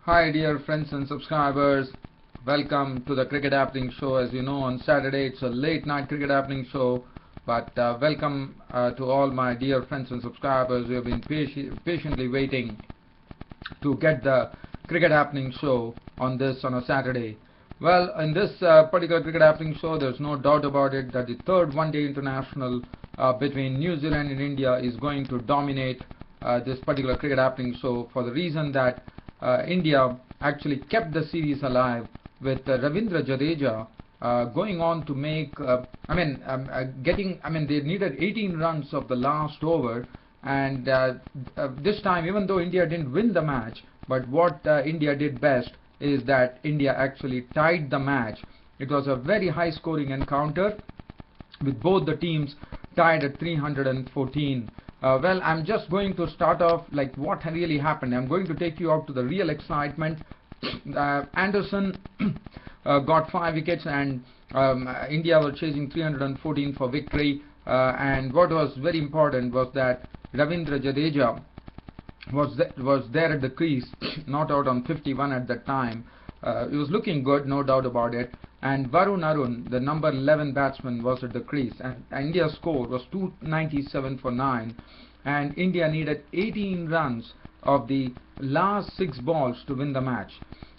Hi dear friends and subscribers, welcome to the Cricket Happening Show. As you know, on Saturday it's a late night Cricket Happening Show, but welcome to all my dear friends and subscribers who have been patiently waiting to get the Cricket Happening Show on a Saturday. Well, in this particular Cricket Happening Show, there's no doubt about it that the third one-day international between New Zealand and India is going to dominate this particular Cricket Happening Show, for the reason that India actually kept the series alive with Ravindra Jadeja going on to make, they needed 18 runs of the last over, and this time, even though India didn't win the match, but what India did best is that India actually tied the match. It was a very high scoring encounter with both the teams tied at 314. Well, I'm just going to start off like what really happened. I'm going to take you out to the real excitement. Anderson got 5 wickets, and India were chasing 314 for victory. And what was very important was that Ravindra Jadeja was there at the crease, not out on 51 at that time. He was looking good, no doubt about it. And Varun Arun, the number 11 batsman, was at the crease, and India's score was 297 for 9, and India needed 18 runs of the last 6 balls to win the match.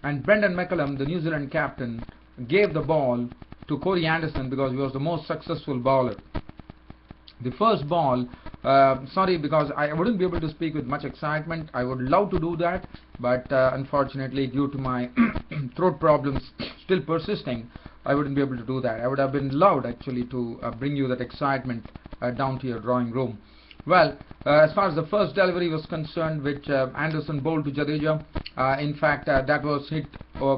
And Brendan McCullum, the New Zealand captain, gave the ball to Corey Anderson because he was the most successful bowler. The first ball, sorry, because I wouldn't be able to speak with much excitement. I would love to do that, but unfortunately, due to my throat problems still persisting, I wouldn't be able to do that. I would have been loved actually to bring you that excitement down to your drawing room. Well, as far as the first delivery was concerned, which Anderson bowled to Jadeja, in fact, that was hit to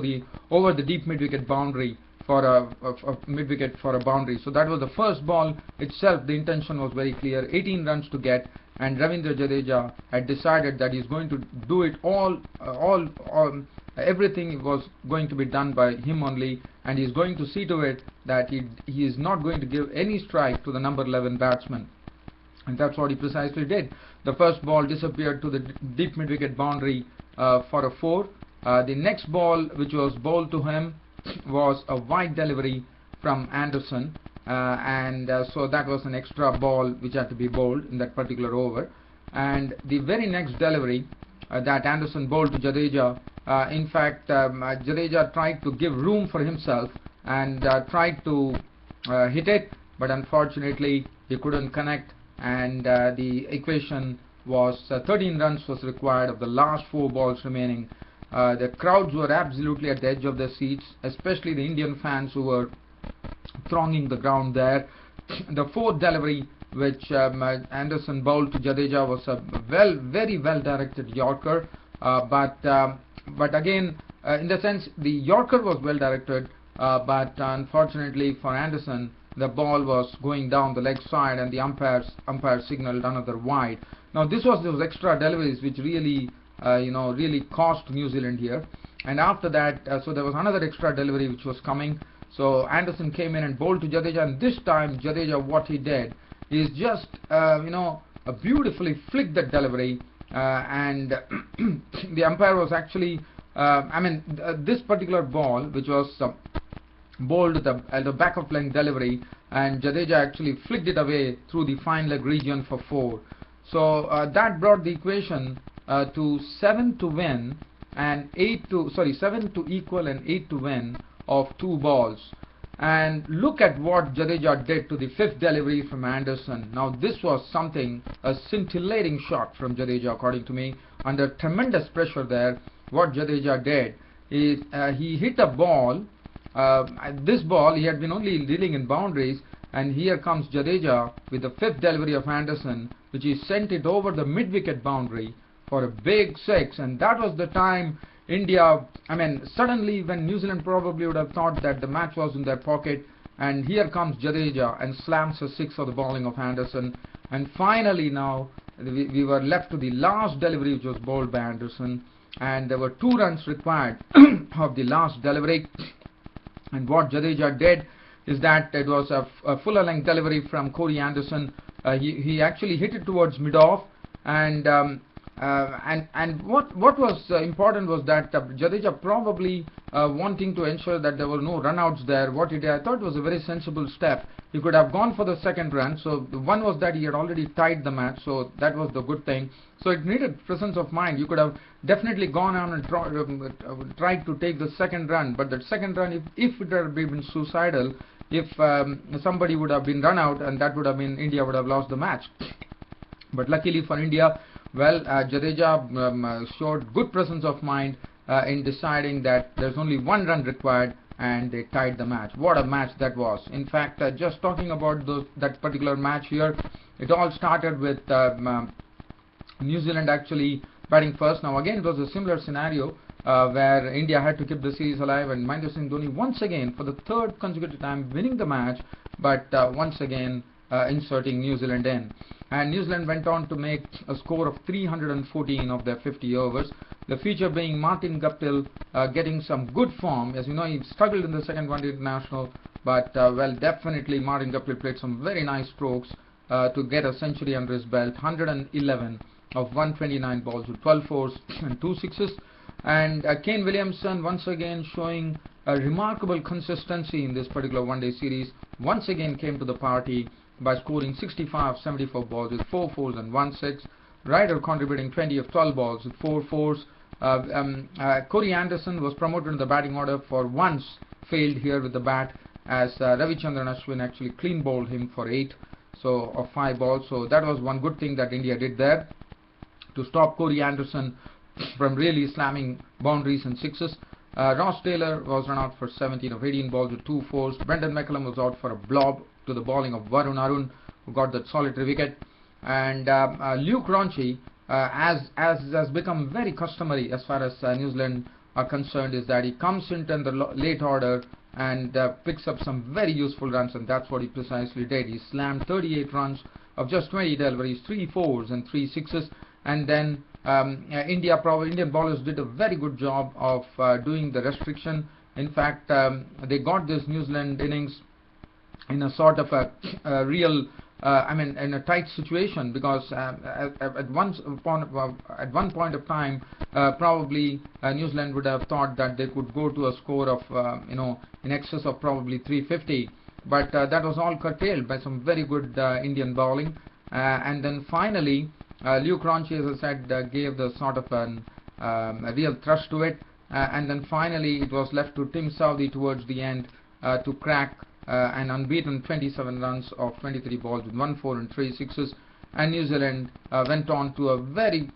the over the deep mid-wicket boundary for a mid-wicket for a boundary. So that was the first ball itself. The intention was very clear: 18 runs to get, and Ravindra Jadeja had decided that he's going to do it everything was going to be done by him only, and he's going to see to it that he is not going to give any strike to the number 11 batsman. And that's what he precisely did. The first ball disappeared to the deep mid-wicket boundary for a 4. The next ball, which was bowled to him, was a wide delivery from Anderson, so that was an extra ball which had to be bowled in that particular over. And the very next delivery that Anderson bowled to Jadeja, in fact, Jadeja tried to give room for himself and tried to hit it, but unfortunately he couldn't connect, and the equation was 13 runs was required of the last 4 balls remaining. The crowds were absolutely at the edge of their seats, especially the Indian fans who were thronging the ground there. The fourth delivery, which Anderson bowled to Jadeja, was a very well directed Yorker, but again, in the sense, the Yorker was well directed, but unfortunately for Anderson, the ball was going down the leg side, and the umpire signaled another wide. Now this was those extra deliveries which really really cost New Zealand here. And after that, so there was another extra delivery which was coming. So Anderson came in and bowled to Jadeja, and this time Jadeja, what he did is just beautifully flicked that delivery, and the umpire was actually this particular ball, which was bowled at the back of length delivery, and Jadeja actually flicked it away through the fine leg region for 4. So that brought the equation to 7 to win and 7 to equal and 8 to win of 2 balls. And look at what Jadeja did to the 5th delivery from Anderson. Now this was something, a scintillating shot from Jadeja, according to me, under tremendous pressure there. What Jadeja did is he hit a ball. This ball he had been only dealing in boundaries, and here comes Jadeja with the 5th delivery of Anderson, which he sent it over the mid-wicket boundary for a big 6. And that was the time India, suddenly when New Zealand probably would have thought that the match was in their pocket, and here comes Jadeja and slams a 6 for the bowling of Anderson. And finally now we were left to the last delivery, which was bowled by Anderson, and there were 2 runs required of the last delivery. And what Jadeja did is that it was a fuller length delivery from Corey Anderson. He actually hit it towards mid-off, and And what was important was that Jadeja probably wanting to ensure that there were no runouts there. What he did, I thought, was a very sensible step. He could have gone for the second run. So one was that he had already tied the match, so that was the good thing. So it needed presence of mind. You could have definitely gone on and tried to take the second run, but that second run, if it had been suicidal, if somebody would have been run out, and that would have been India would have lost the match. But luckily for India, well, Jadeja showed good presence of mind in deciding that there's only one run required, and they tied the match. What a match that was. In fact, just talking about that particular match here, it all started with New Zealand actually batting first. Now again, it was a similar scenario where India had to keep the series alive, and Mahendra Singh Dhoni once again, for the third consecutive time, winning the match, but once again inserting New Zealand in. And New Zealand went on to make a score of 314 of their 50 overs. The feature being Martin Guptill getting some good form. As you know, he struggled in the second one international, but well, definitely Martin Guptill played some very nice strokes to get a century under his belt. 111 of 129 balls with 12 fours and 2 sixes. And Kane Williamson once again showing a remarkable consistency in this particular one-day series. Once again came to the party by scoring 65 of 74 balls with 4 fours and 1 6. Ryder contributing 20 of 12 balls with 4 fours. Corey Anderson was promoted in the batting order for once, failed here with the bat, as Ravichandran Ashwin actually clean bowled him for 8 of 5 balls. So that was one good thing that India did there to stop Corey Anderson from really slamming boundaries and sixes. Ross Taylor was run out for 17 of 18 balls with 2 fours. Brendan McCullum was out for a blob to the bowling of Varun Arun, who got that solitary wicket. And Luke Ronchi, as has become very customary as far as New Zealand are concerned, is that he comes into the late order and picks up some very useful runs, and that's what he precisely did. He slammed 38 runs of just 20 deliveries, 3 fours and 3 sixes, and then Indian bowlers did a very good job of doing the restriction. In fact, they got this New Zealand innings in a sort of a real in a tight situation, because at one point of time, probably New Zealand would have thought that they could go to a score of in excess of probably 350, but that was all curtailed by some very good Indian bowling. And then finally, Luke Ronchi, as I said, gave the sort of a real thrust to it, and then finally it was left to Tim Southee towards the end to crack an unbeaten 27 runs of 23 balls with 1 4 and 3 sixes, and New Zealand went on to a very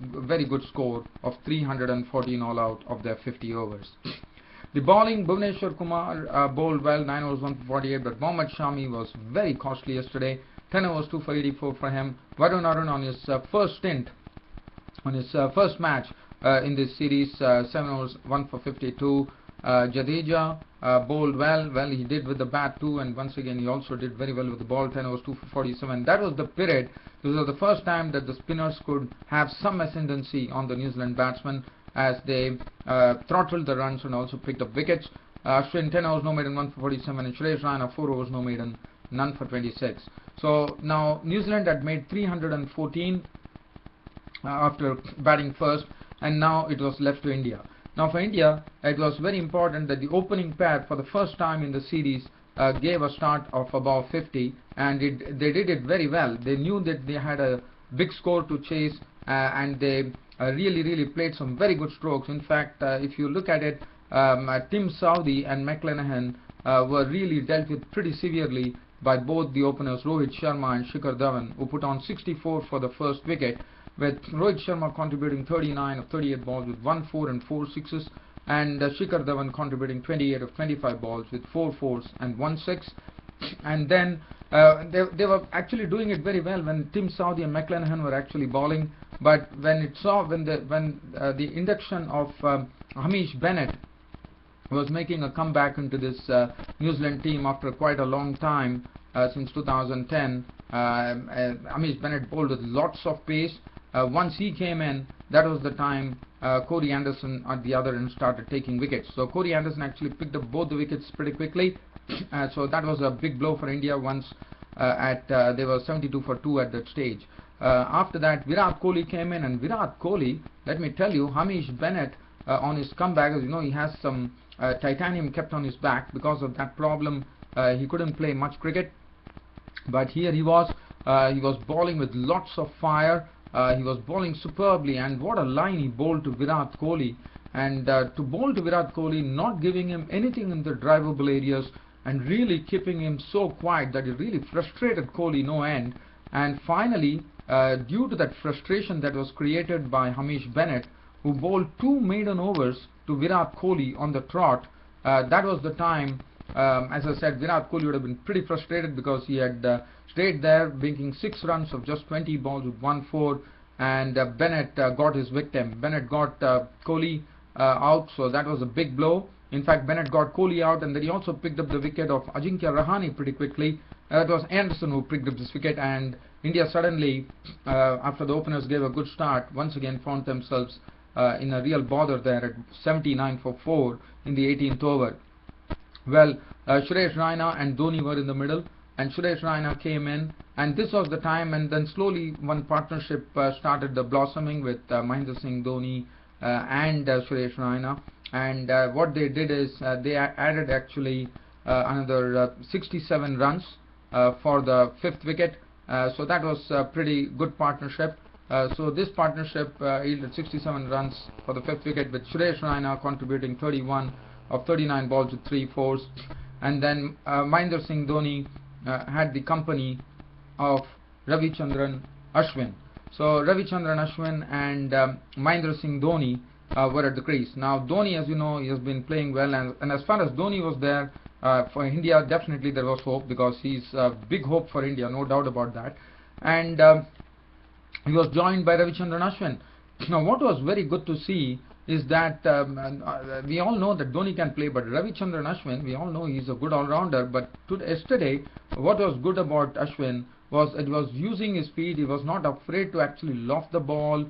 good score of 314 all out of their 50 overs. The bowling, Bhuvneshwar Kumar bowled well, 9 overs 1 for 48, but Mohammad Shami was very costly yesterday. 10 overs 2 for 84 for him. Varun Arun on his first stint, on his first match in this series, 7 overs 1 for 52. Jadeja bowled well. Well, he did with the bat too, and once again he also did very well with the ball. 10 overs 2 for 47. That was the period. This was the first time that the spinners could have some ascendancy on the New Zealand batsmen, as they throttled the runs and also picked up wickets. Ashwin 10 overs no maiden 1 for 47, and Suresh Raina 4 overs no maiden none for 26. So now New Zealand had made 314 after batting first, and now it was left to India. Now for India, it was very important that the opening pair for the first time in the series gave a start of above 50, and they did it very well. They knew that they had a big score to chase, and they really played some very good strokes. In fact, if you look at it, Tim Southee and McClenaghan were really dealt with pretty severely by both the openers Rohit Sharma and Shikhar Dhawan, who put on 64 for the first wicket, with Rohit Sharma contributing 39 of 38 balls with 1 4 and 4 sixes, and Shikhar Dhawan contributing 28 of 25 balls with 4 fours and 1 6. And then they were actually doing it very well when Tim Southee and McClenaghan were actually bowling, but when the induction of Hamish Bennett was making a comeback into this New Zealand team after quite a long time, since 2010, Hamish Bennett bowled with lots of pace. Once he came in, that was the time Corey Anderson at the other end started taking wickets. So Corey Anderson actually picked up both the wickets pretty quickly. So that was a big blow for India once they were 72 for 2 at that stage. After that, Virat Kohli came in, and Virat Kohli, let me tell you, Hamish Bennett on his comeback, as you know, he has some titanium kept on his back. Because of that problem, he couldn't play much cricket. But here he was bowling with lots of fire. He was bowling superbly, and what a line he bowled to Virat Kohli. And to bowl to Virat Kohli, not giving him anything in the drivable areas, and really keeping him so quiet that it really frustrated Kohli no end. And finally, due to that frustration that was created by Hamish Bennett, who bowled 2 maiden overs to Virat Kohli on the trot, that was the time, as I said, Virat Kohli would have been pretty frustrated, because he had stayed there making 6 runs of just 20 balls with 1-4, and Bennett got his victim. Bennett got Kohli out, so that was a big blow. In fact, Bennett got Kohli out, and then he also picked up the wicket of Ajinkya Rahane pretty quickly. It was Anderson who picked up this wicket, and India suddenly, after the openers gave a good start, once again found themselves in a real bother there at 79 for 4 in the 18th over. Well, Suresh Raina and Dhoni were in the middle, and Suresh Raina came in, and this was the time, and then slowly one partnership started blossoming with Mahendra Singh Dhoni and Suresh Raina. And what they did is they added actually another 67 runs for the 5th wicket. So that was a pretty good partnership. So this partnership yielded 67 runs for the 5th wicket, with Suresh Raina contributing 31 of 39 balls with 3 fours. And then Mahendra Singh Dhoni had the company of Ravichandran Ashwin. So Ravichandran Ashwin and Mahendra Singh Dhoni were at the crease. Now Dhoni, as you know, he has been playing well, and as far as Dhoni was there, for India, definitely there was hope, because he's a big hope for India, no doubt about that. And he was joined by Ravichandran Ashwin. Now what was very good to see is that we all know that Dhoni can play, but Ravichandran Ashwin, we all know he's a good all-rounder. But yesterday, what was good about Ashwin was it was using his speed. He was not afraid to actually loft the ball.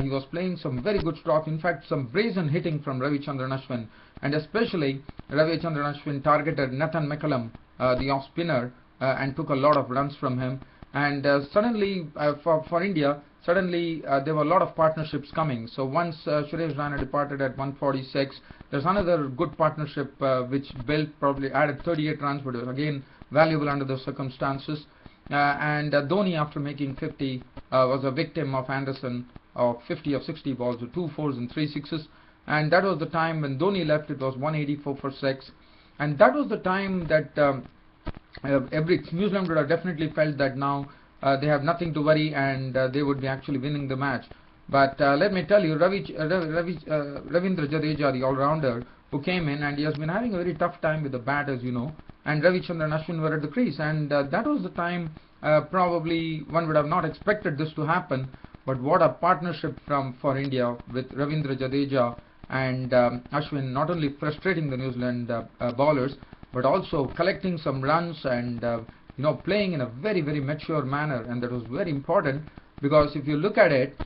He was playing some very good strokes, in fact some brazen hitting from Ravichandran Ashwin, and especially Ravichandran Ashwin targeted Nathan McCullum, the off spinner, and took a lot of runs from him. And suddenly for India, suddenly there were a lot of partnerships coming. So once Suresh Raina departed at 146, there's another good partnership which built, probably added 38 runs, but it was again valuable under the circumstances. And Dhoni, after making 50, was a victim of Anderson of 50 of 60 balls with 2 fours and 3 sixes. And that was the time when Dhoni left. It was 184 for 6, and that was the time that every New Zealand would have definitely felt that now they have nothing to worry, and they would be actually winning the match. But let me tell you, Ravindra Jadeja, the all-rounder, who came in, and he has been having a very tough time with the bat, as you know, and Ravichandran Ashwin were at the crease, and that was the time probably one would have not expected this to happen. But what a partnership for India, with Ravindra Jadeja and Ashwin, not only frustrating the New Zealand bowlers, but also collecting some runs and playing in a very, very mature manner. And that was very important, because if you look at it,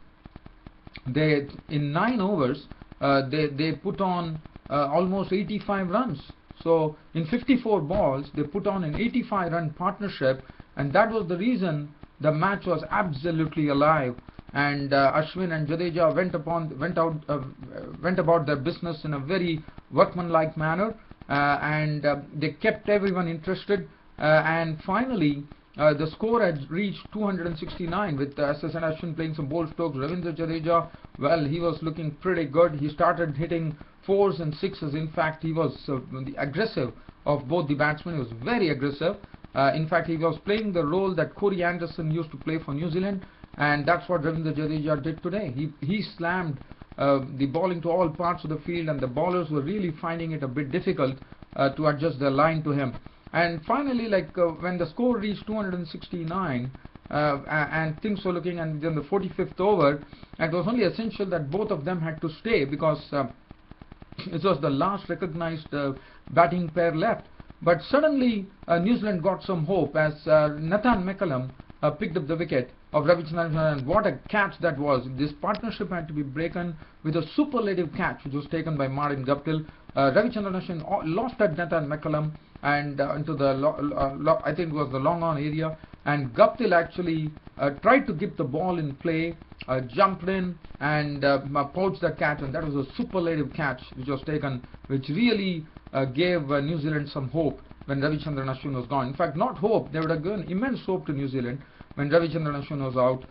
they in 9 overs they put on almost 85 runs. So in 54 balls they put on an 85-run partnership, and that was the reason the match was absolutely alive. And Ashwin and Jadeja went about their business in a very workmanlike manner, and they kept everyone interested. And finally, the score had reached 269 with SSN Ashwin playing some bold strokes. Ravindra Jadeja, well, he was looking pretty good. He started hitting 4s and 6s. In fact, he was the aggressive of both the batsmen. He was very aggressive. In fact, he was playing the role that Corey Anderson used to play for New Zealand. And that's what Ravindra Jadeja did today. He slammed the bowling to all parts of the field, and the bowlers were really finding it a bit difficult to adjust their line to him. And finally, when the score reached 269, and things were looking, and then the 45th over, it was only essential that both of them had to stay, because it was the last recognized batting pair left. But suddenly New Zealand got some hope as Nathan McCullum picked up the wicket of Ravichandran Ashwin, and what a catch that was. This partnership had to be broken with a superlative catch which was taken by Martin Guptill. Ravichandran Ashwin lost at Nathan McCullum and into the I think it was the long on area, and Guptill actually tried to keep the ball in play, jumped in and poached the catch, and that was a superlative catch which was taken, which really gave New Zealand some hope when Ravichandran Ashwin was gone. In fact, not hope, they would have given immense hope to New Zealand when Ravichandran Ashwin was out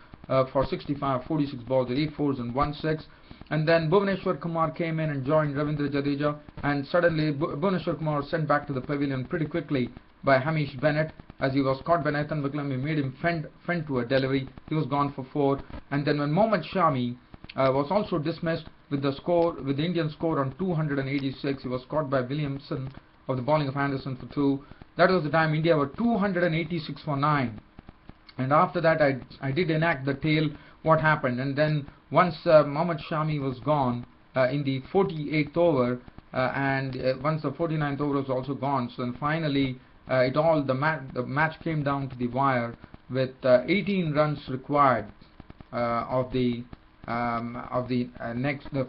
for 65, 46 balls, 8 fours and 1 6. And then Bhuvaneshwar Kumar came in and joined Ravindra Jadeja, and suddenly Bhuvaneshwar Kumar was sent back to the pavilion pretty quickly by Hamish Bennett, as he was caught by Nathan McCullum. He made him fend to a delivery. He was gone for 4. And then when Mohammad Shami was also dismissed with the Indian score on 286, he was caught by Williamson of the bowling of Anderson for 2. That was the time India were 286 for 9. And after that I did enact the tale what happened. And then once Mohammad Shami was gone in the 48th over, and once the 49th over was also gone, so then finally the match came down to the wire with 18 runs required of the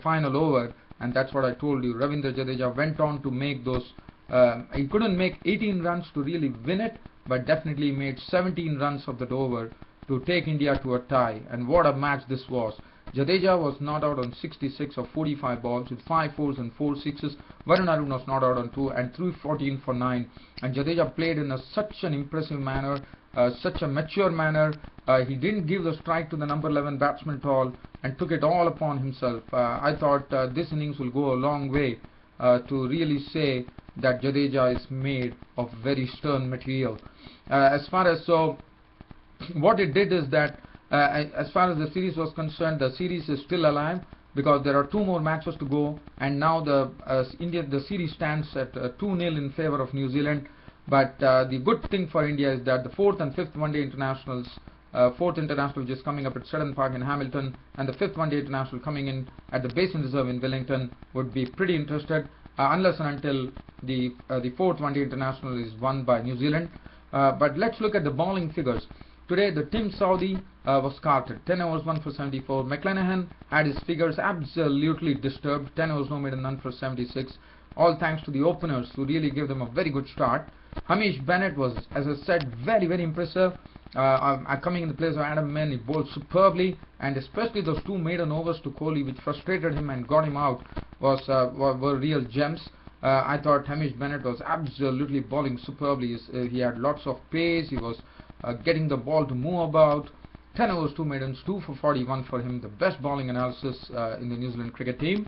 final over, and that's what I told you. Ravindra Jadeja went on to make those. He couldn't make 18 runs to really win it, but definitely made 17 runs of that over to take India to a tie. And what a match this was. Jadeja was not out on 66 of 45 balls with 5 fours and 4 sixes. Varun Arun was not out on 2 and threw 14 for 9. And Jadeja played in such an impressive manner, such a mature manner. He didn't give the strike to the number 11 batsman at all and took it all upon himself. I thought this innings will go a long way to really say that Jadeja is made of very stern material. What it did is that as far as the series was concerned, the series is still alive because there are 2 more matches to go, and now the series stands at 2-0 in favor of New Zealand. But the good thing for India is that the 4th and 5th one-day internationals, 4th international which is coming up at Seddon Park in Hamilton, and the 5th one-day international coming in at the Basin Reserve in Wellington, would be pretty interested unless and until the 4th one-day international is won by New Zealand. But let's look at the bowling figures. Today the Tim Southee was carted, 10 overs 1 for 74. McClanahan had his figures absolutely disturbed, 10 overs no maiden none for 76, all thanks to the openers who really gave them a very good start. Hamish Bennett was, as I said, very impressive. Coming in the place of Adam Mann, he bowled superbly, and especially those 2 maiden overs to Kohli which frustrated him and got him out were real gems. I thought Hamish Bennett was absolutely bowling superbly. He had lots of pace. He was getting the ball to move about. 10 overs 2 maidens, 2 for 41 for him, the best bowling analysis in the New Zealand cricket team.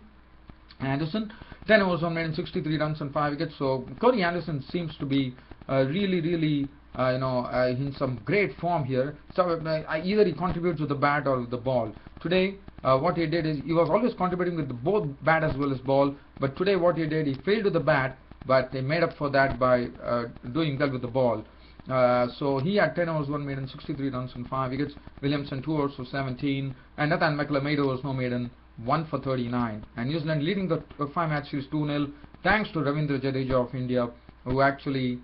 Anderson, 10 overs 1 maiden, 63 runs and 5 wickets. So Cody Anderson seems to be really in some great form here. So either he contributes with the bat or with the ball. Today what he did is, he was always contributing with both bat as well as ball, but today what he did, he failed with the bat, but he made up for that by doing well with the ball. So he had 10 overs 1 maiden, 63 runs and 5 wickets. Williamson 2 overs for 17, and Nathan McCullum 8 overs no maiden, 1 for 39. And New Zealand leading the 5-match series 2-0 thanks to Ravindra Jadeja of India, who actually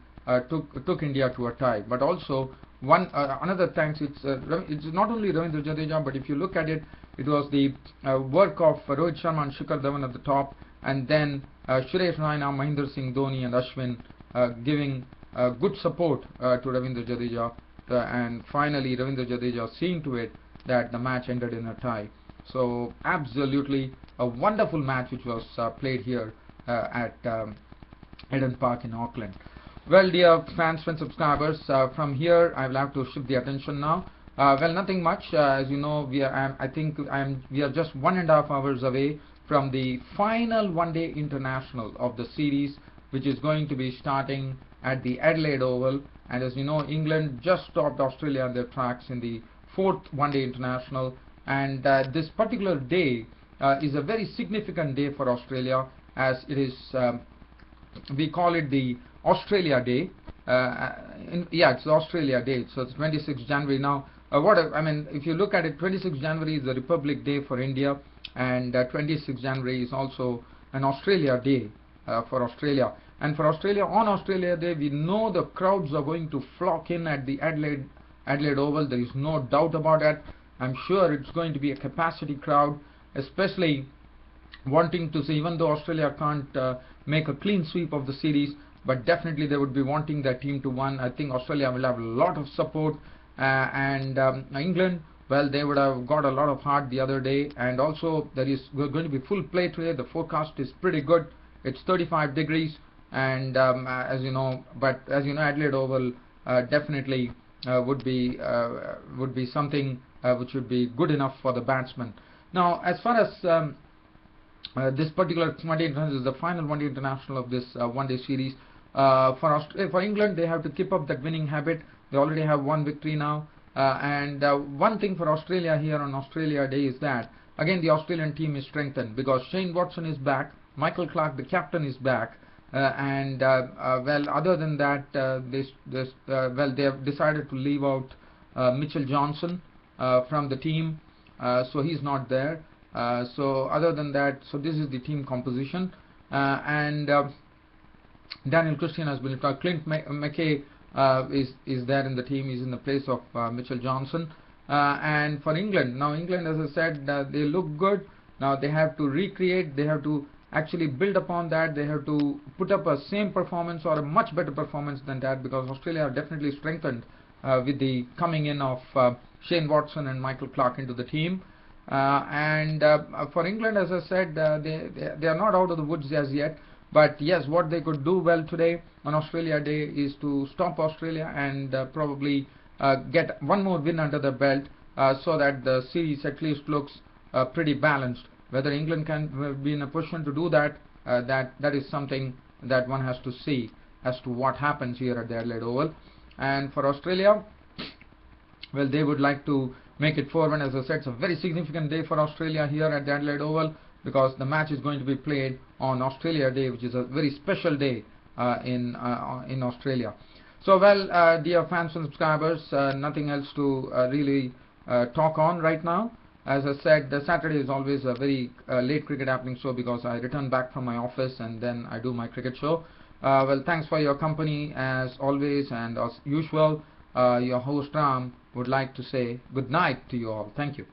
took India to a tie. But also another thanks, it's not only Ravindra Jadeja, but if you look at it, it was the work of Rohit Sharma and Shikhar Dhawan at the top, and then Suresh Raina, Mahendra Singh Dhoni and Ashwin giving good support to Ravindra Jadeja, and finally Ravindra Jadeja seeing to it that the match ended in a tie. So absolutely a wonderful match which was played here at Eden Park in Auckland. Well, dear fans, friends, subscribers, from here I will have to shift the attention now. Well, nothing much. As you know, we are just 1.5 hours away from the final one-day international of the series, which is going to be starting at the Adelaide Oval. And as you know, England just stopped Australia on their tracks in the 4th one-day international, and this particular day is a very significant day for Australia, as it is we call it the Australia Day. It's the Australia Day. So it's 26th January now. If you look at it, 26th January is the Republic Day for India, and 26th January is also an Australia Day for Australia. And for Australia, on Australia Day, we know the crowds are going to flock in at the Adelaide Oval. There is no doubt about it. I'm sure it's going to be a capacity crowd, especially wanting to see, even though Australia can't make a clean sweep of the series, but definitely they would be wanting their team to win. I think Australia will have a lot of support, and England, well, they would have got a lot of heart the other day, and also there is going to be full play today. The forecast is pretty good. It's 35 degrees, and as you know, Adelaide Oval definitely would be something which would be good enough for the batsmen. Now, as far as this particular one-day international is the final one-day international of this one-day series. For England, they have to keep up that winning habit. They already have one victory now. And one thing for Australia here on Australia Day is that again the Australian team is strengthened because Shane Watson is back, Michael Clarke, the captain, is back, and well, other than that, they have decided to leave out Mitchell Johnson from the team, so he's not there. So other than that, so this is the team composition, and Daniel Christian has been Clint McKay is there in the team. He's in the place of Mitchell Johnson. And for England, now England, as I said, they look good. Now they have to recreate, they have to actually build upon that. They have to put up a same performance or a much better performance than that, because Australia are definitely strengthened with the coming in of Shane Watson and Michael Clarke into the team. And for England, as I said, they are not out of the woods as yet. But yes, what they could do well today on Australia Day is to stop Australia and probably get one more win under the belt, so that the series at least looks pretty balanced. Whether England can be in a position to do that, that is something that one has to see as to what happens here at the Adelaide Oval. And for Australia, well, they would like to make it 4-1. As I said, it's a very significant day for Australia here at the Adelaide Oval, because the match is going to be played on Australia Day, which is a very special day in Australia. So, well, dear fans and subscribers, nothing else to really talk on right now. As I said, the Saturday is always a very late cricket happening show, because I return back from my office and then I do my cricket show. Well, thanks for your company as always, and as usual, your host Ram would like to say good night to you all. Thank you.